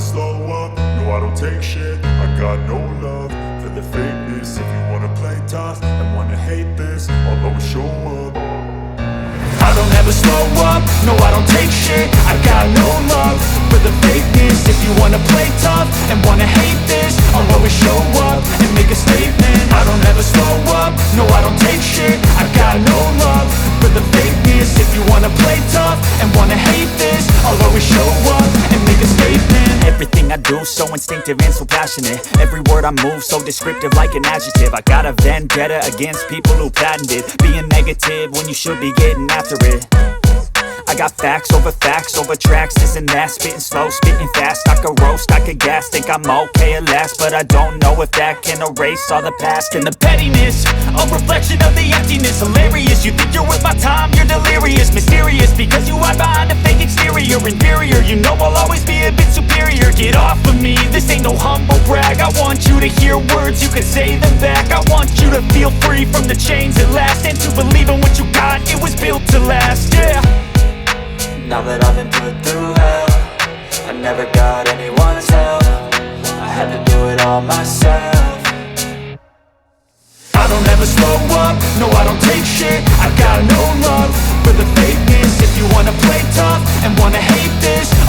slow up, no I don't take shit. I got no love for the fakeness. If you wanna play tough and wanna hate this, I'll always show up. I don't ever slow up, no I don't take shit. I got no love for the fakeness. If you wanna play tough and wanna hate this, I'll always show up and make a statement. I don't ever slow up, no I don't take shit. I got no love for the fakeness. If you wanna play tough and wanna hate this, I'll always show up and make a statement. Everything I do so instinctive and so passionate. Every word I move so descriptive like an adjective. I got a vendetta against people who patented being negative when you should be getting after it. I got facts over tracks, this and that. Spitting slow, spitting fast, I could roast, I could gas. Think I'm okay at last, but I don't know if that can erase all the past. And the pettiness, a reflection of the emptiness. Hilarious, you think you're worth my time, you're delirious. Mysterious, because you hide behind a fake exterior. Inferior, you know I'll always be a bit superior. Get off of me, this ain't no humble brag. I want you to hear words, you can say them back. I want you to feel free from the chains at last, and to believe in what you got, it was built to last, yeah. Now that I've been put through hell, I never got anyone's help. I had to do it all myself. I don't ever slow up, no I don't take shit. I got no love for the fakeness. If you wanna play tough and wanna hate this, I'll